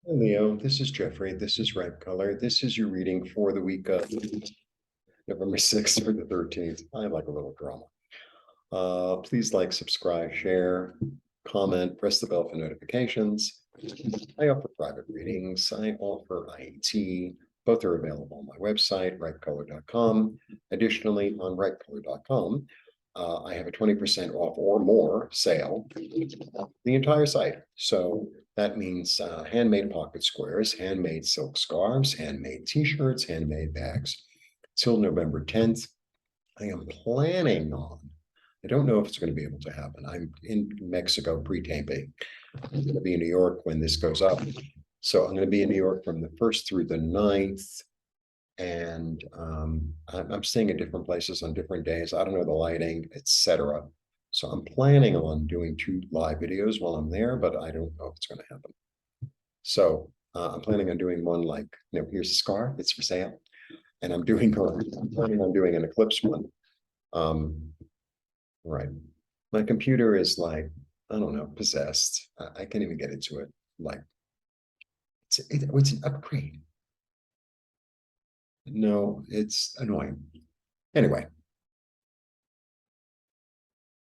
Hey, Leo, this is Jeffrey. This is Ripecolor. This is your reading for the week of November 6th through the 13th. I like a little drama. Please like, subscribe, share, comment, press the bell for notifications. I offer private readings. I offer IET. Both are available on my website, ripecolor.com. Additionally, on ripecolor.com, I have a 20% off or more sale, the entire site. So that means handmade pocket squares, handmade silk scarves, handmade t-shirts, handmade bags. Till November 10th, I am planning on, I don't know if it's going to be able to happen. I'm in Mexico pre-taping. I'm going to be in New York when this goes up. So I'm going to be in New York from the 1st through the 9th. And I'm staying at different places on different days. I don't know the lighting, etc. So I'm planning on doing 2 live videos while I'm there, but I don't know if it's going to happen. So I'm planning on doing one like, here's a scarf, it's for sale. And I'm planning on doing an eclipse one. Right. My computer is like, I don't know, possessed. I can't even get into it. Like, it's an upgrade. No, it's annoying. Anyway,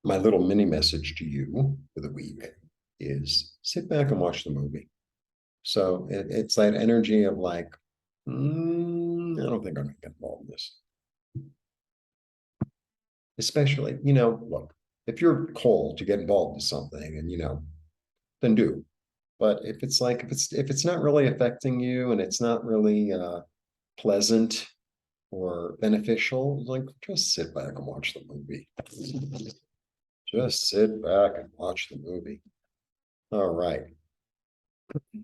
my little mini message to you for the week is sit back and watch the movie. So it's that energy of like, I don't think I'm going to get involved in this. Especially, look, if you're cold to get involved in something and, then do. But if it's like, if it's not really affecting you and it's not really pleasant or beneficial, like just sit back and watch the movie. Just sit back and watch the movie. All right. The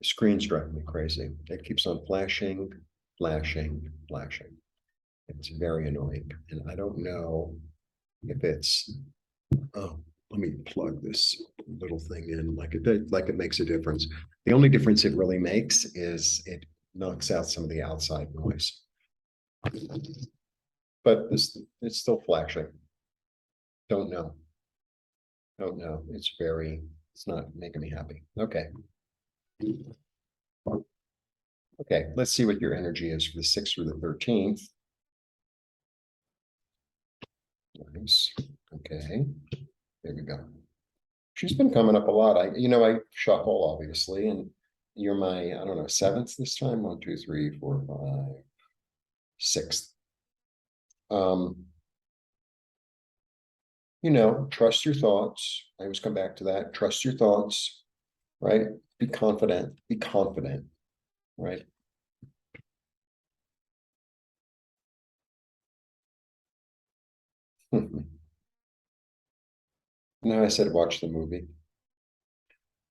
screen's driving me crazy. It keeps on flashing, flashing, flashing. It's very annoying. And I don't know if it's, oh, let me plug this little thing in like it makes a difference. The only difference it really makes is it knocks out some of the outside noise. But it's still flashing. Don't know. Don't know. It's not making me happy. Okay. Okay, let's see what your energy is for the 6th through the 13th. Nice. Okay, there we go. She's been coming up a lot. I shuffle obviously, and you're my, I don't know, 7th this time. 1, 2, 3, 4, 5, 6th. Trust your thoughts. I always come back to that. Trust your thoughts, right? Be confident. Be confident, right? Now I said watch the movie.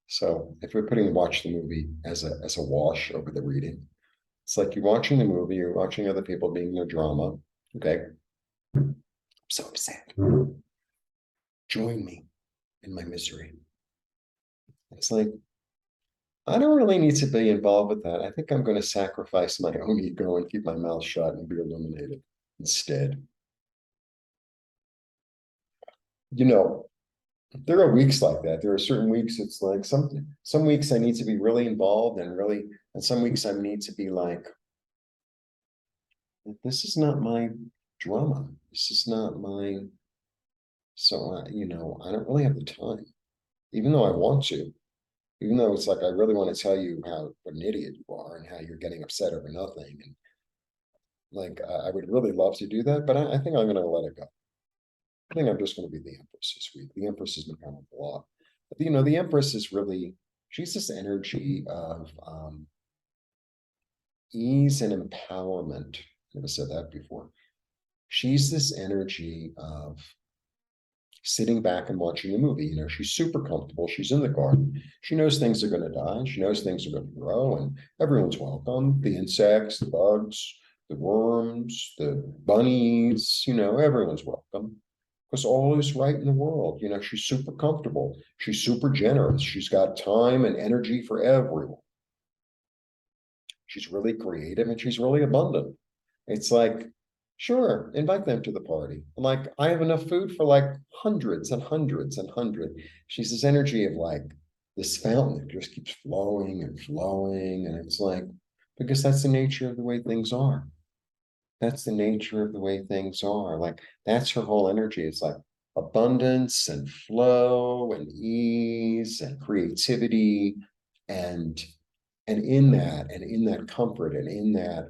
So if we're putting watch the movie as a wash over the reading, it's like you're watching the movie, you're watching other people being their drama. Okay. I'm so upset. Join me in my misery. It's like, I don't really need to be involved with that. I think I'm going to sacrifice my own ego and keep my mouth shut and be illuminated instead. You know, there are weeks like that. There are certain weeks it's like some weeks I need to be really involved and some weeks I need to be like, this is not my drama. This is not my, so I don't really have the time, even though I want to, even though it's like I really want to tell you what an idiot you are and how you're getting upset over nothing. And like I would really love to do that, but I think I'm gonna let it go. I think I'm just gonna be the Empress this week. The Empress has been kind of blah. But the Empress is really, she's this energy of ease and empowerment. I never said that before. She's this energy of sitting back and watching a movie. She's super comfortable. She's in the garden. She knows things are going to die. She knows things are going to grow, and everyone's welcome. The insects, the bugs, the worms, the bunnies, everyone's welcome because all is right in the world. She's super comfortable. She's super generous. She's got time and energy for everyone. She's really creative and she's really abundant. It's like Sure, invite them to the party. Like, I have enough food for like hundreds and hundreds and hundred. She's this energy of like this fountain that just keeps flowing and flowing. And it's like, because that's the nature of the way things are. That's the nature of the way things are. Like, that's her whole energy. It's like abundance and flow and ease and creativity. And and in that comfort and in that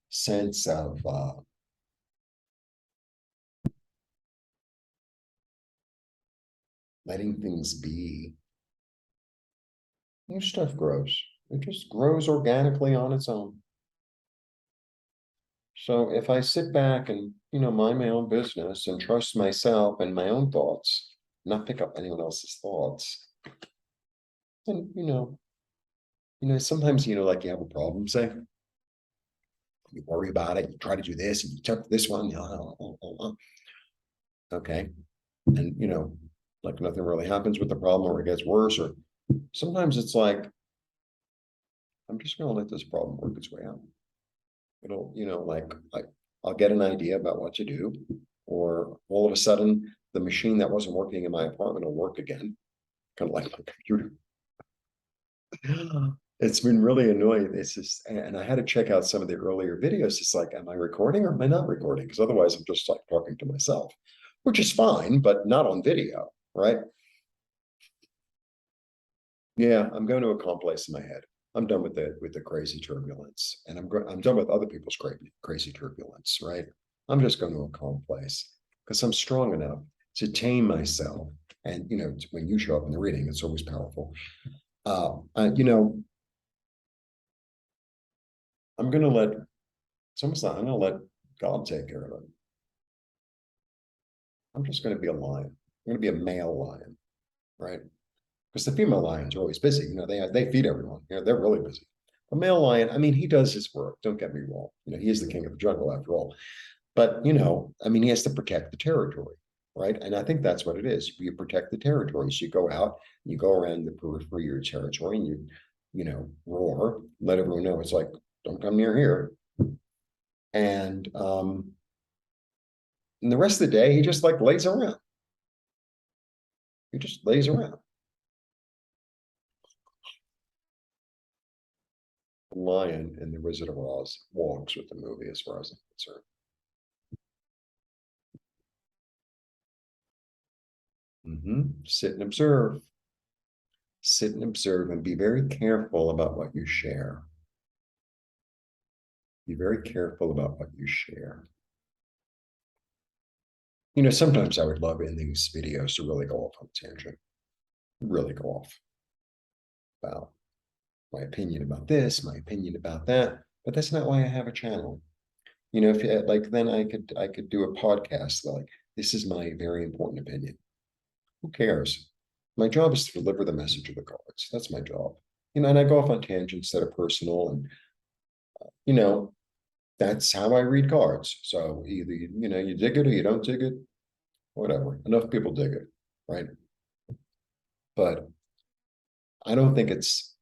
sense of letting things be, new stuff grows. It just grows organically on its own. So if I sit back and, mind my own business and trust myself and my own thoughts, not pick up anyone else's thoughts, then, sometimes, like you have a problem, say, you worry about it, you try to do this, and you took this one, okay. And, like nothing really happens with the problem or it gets worse, or sometimes it's like, I'm just gonna let this problem work its way out. It'll, I'll get an idea about what to do, or all of a sudden, the machine that wasn't working in my apartment will work again, kind of like my computer. It's been really annoying. It's just, and I had to check out some of the earlier videos. It's like, am I recording or am I not recording? Because otherwise, I'm just like talking to myself, which is fine, but not on video, right? Yeah, I'm going to a calm place in my head. I'm done with the crazy turbulence, and I'm done with other people's crazy turbulence, right? I'm just going to a calm place because I'm strong enough to tame myself. And when you show up in the reading, it's always powerful. You know, I'm gonna let it's almost not, I'm gonna let God take care of it. I'm just gonna be a lion. I'm gonna be a male lion, right? Because the female lions are always busy. They feed everyone. They're really busy. A male lion, I mean, he does his work. Don't get me wrong. He is the king of the jungle after all. But I mean, he has to protect the territory, right? And I think that's what it is. You protect the territory. So you go out, you go around the periphery of your territory, and roar, let everyone know. It's like, don't come near here. And the rest of the day, he just like lays around. He just lays around. The Lion in the Wizard of Oz walks with the movie, as far as I'm concerned. Sit and observe. Sit and observe, and be very careful about what you share. Be very careful about what you share. Sometimes I would love in these videos to really go off on a tangent, really go off about my opinion about this, my opinion about that. But that's not why I have a channel. If like, then I could do a podcast like, this is my very important opinion. Who cares? My job is to deliver the message of the cards. That's my job. And I go off on tangents that are personal, and you know, that's how I read cards. So either you dig it or you don't dig it, whatever. Enough people dig it, right? But I don't think it's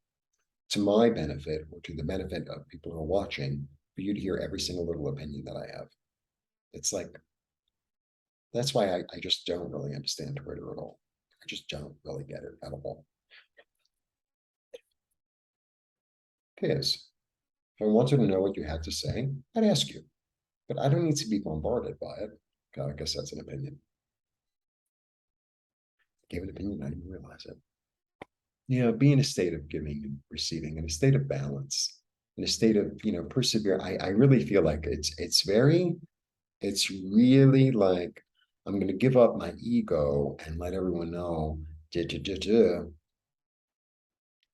to my benefit or to the benefit of people who are watching for you to hear every single little opinion that I have. It's like, that's why I just don't really understand Twitter at all. I just don't really get it at all. Because if I wanted to know what you had to say, I'd ask you, but I don't need to be bombarded by it. I guess that's an opinion. I gave an opinion, I didn't realize it. Be in a state of giving and receiving, in a state of balance, in a state of, persevere. I really feel like it's really like, I'm going to give up my ego and let everyone know,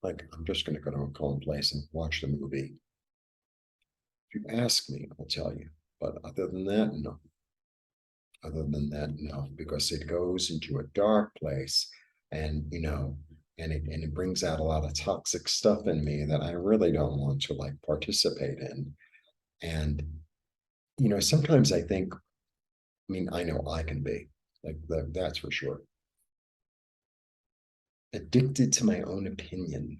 like, I'm just going to go to a calm place and watch the movie. If you ask me, I'll tell you. But other than that, no. Other than that, no, because it goes into a dark place, and and it brings out a lot of toxic stuff in me that I really don't want to like participate in. And sometimes I think, I mean, I know I can be like that's for sure, addicted to my own opinion.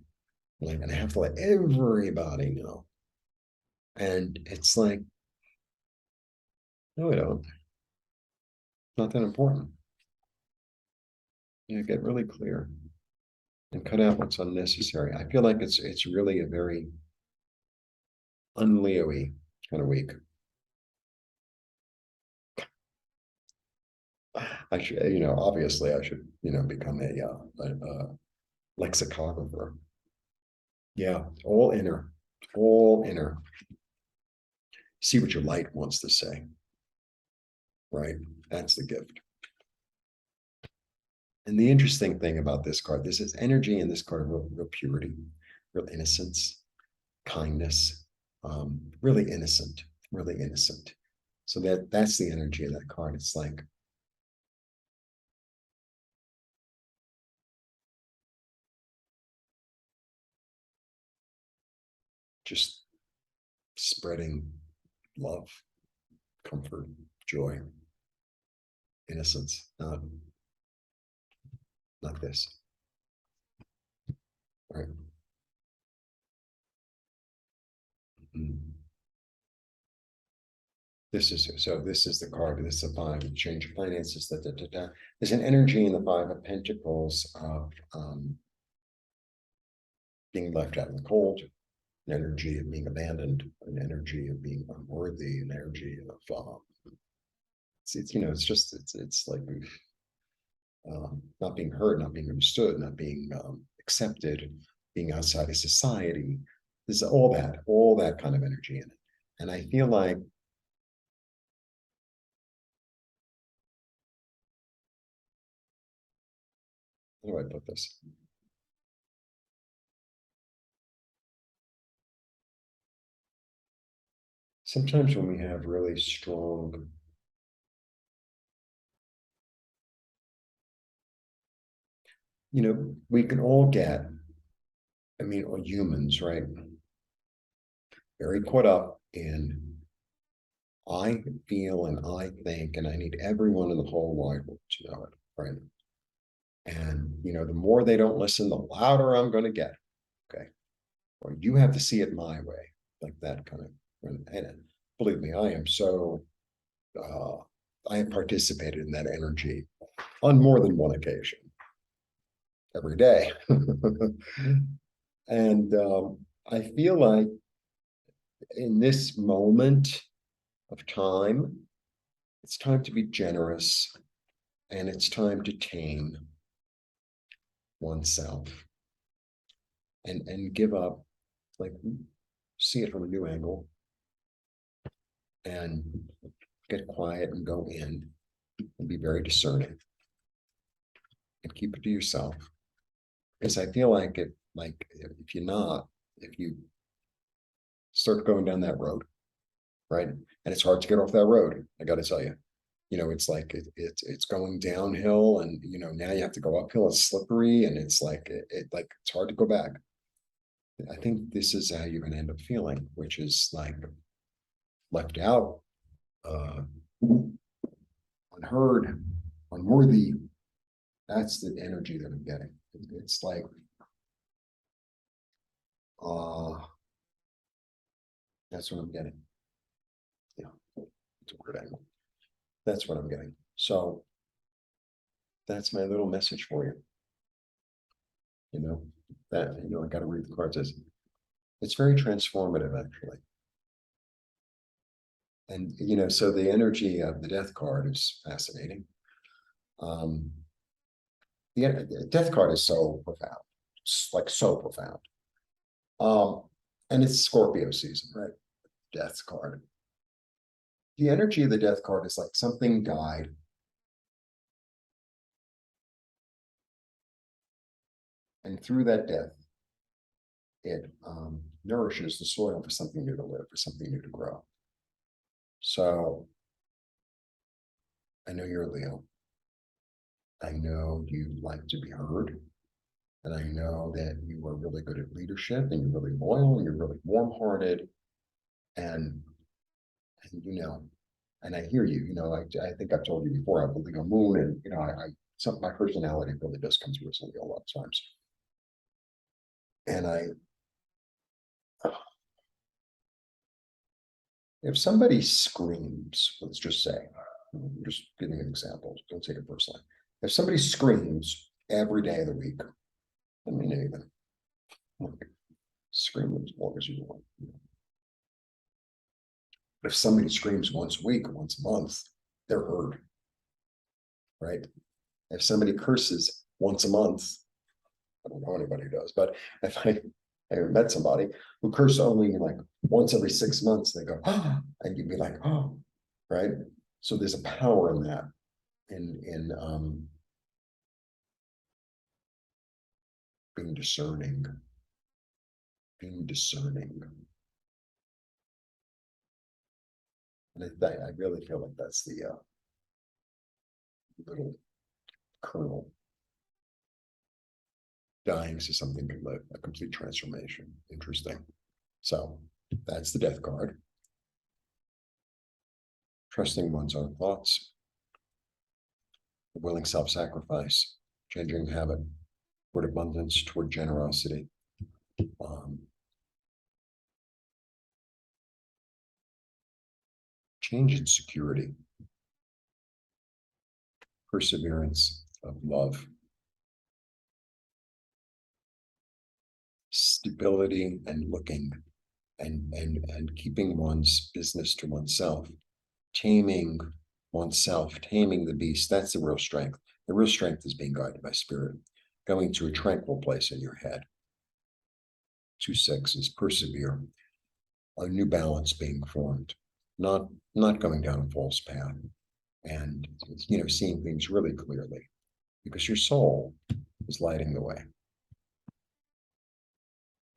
Like, and I have to let everybody know. And it's like, No, I don't. Not that important. Yeah, get really clear and cut out what's unnecessary. I feel like it's really a very un-Leo-y kind of week. I should, obviously I should, become a lexicographer. Yeah, all inner. See what your light wants to say, right? That's the gift. And the interesting thing about this card, this is energy in this card, real purity, real innocence, kindness, really innocent, really innocent. So that's the energy of that card. It's like just spreading love, comfort, joy, innocence, not this, right? Mm. This is the card. This is the five, change of finances. There's an energy in the Five of Pentacles of being left out in the cold, an energy of being abandoned, an energy of being unworthy, an energy of it's like not being heard, not being understood, not being accepted, being outside of society. There's all that kind of energy in it. And I feel like, how do I put this? Sometimes when we have really strong, we can all get, all humans, right? Very caught up in I feel and I think, and I need everyone in the whole wide world to know it, right? And the more they don't listen, the louder I'm going to get. Okay, or you have to see it my way, like that kind of. And believe me, uh, I have participated in that energy on more than one occasion, every day, and I feel like in this moment of time, it's time to be generous and it's time to tame oneself and give up, like see it from a new angle and get quiet and go in and be very discerning and keep it to yourself. Because I feel like if you're not, if you start going down that road, right? And it's hard to get off that road, I got to tell you. It's like it's going downhill, and now you have to go uphill. It's slippery, and it's like it's hard to go back. I think this is how you're going to end up feeling, which is like left out, uh, unheard, unworthy. That's the energy that I'm getting. It's like, uh, that's what I'm getting. Yeah, it's a weird angle. That's what I'm getting. So that's my little message for you. That I got to read the cards. It's very transformative, actually. And so the energy of the death card is fascinating. Um, the death card is so profound, it's like so profound. Um, and it's Scorpio season, right? Death card. The energy of the death card is like something died, and through that death, it nourishes the soil for something new to live, for something new to grow. So I know you're a Leo. I know you like to be heard. And I know that you are really good at leadership and you're really loyal and you're really warm-hearted. And, and and I hear you, I think I've told you before, I believe a moon and, my personality really does come through as a Leo a lot of times. And If somebody screams, let's just say, I'm just giving an example, don't take it personally. If somebody screams every day of the week, I mean, even scream as long as you want. But if somebody screams once a week or once a month, they're heard, right? If somebody curses once a month, I don't know anybody who does, but if I met somebody who cursed only like once every 6 months, they go, ah, and you'd be like, oh, right? So there's a power in that, in being discerning, being discerning. And I really feel like that's the little kernel. Dying to something can live, a complete transformation. Interesting. So that's the death card. Trusting one's own thoughts, willing self-sacrifice, changing habit toward abundance, toward generosity. Change in security, perseverance of love, stability and looking and keeping one's business to oneself, taming oneself, taming the beast. That's the real strength. The real strength is being guided by spirit, going to a tranquil place in your head. 2-6 is persevere, a new balance being formed, not going down a false path, and seeing things really clearly, because your soul is lighting the way.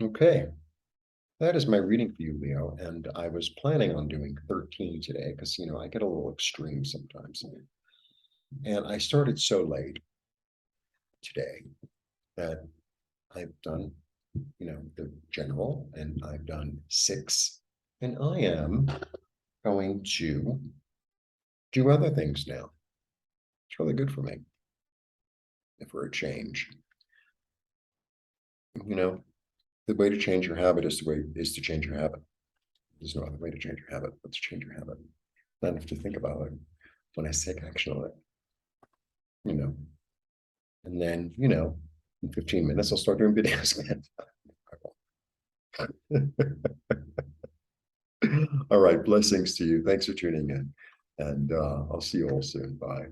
Okay, that is my reading for you, Leo. And I was planning on doing 13 today because, I get a little extreme sometimes. And I started so late today that I've done, the general, and I've done 6. And I am going to do other things now. It's really good for me, for a change. The way to change your habit is to change your habit. There's no other way to change your habit but to change your habit. I don't have to think about it when I take action on it, and then, in 15 minutes, I'll start doing videos again. All right. Blessings to you. Thanks for tuning in. And I'll see you all soon. Bye.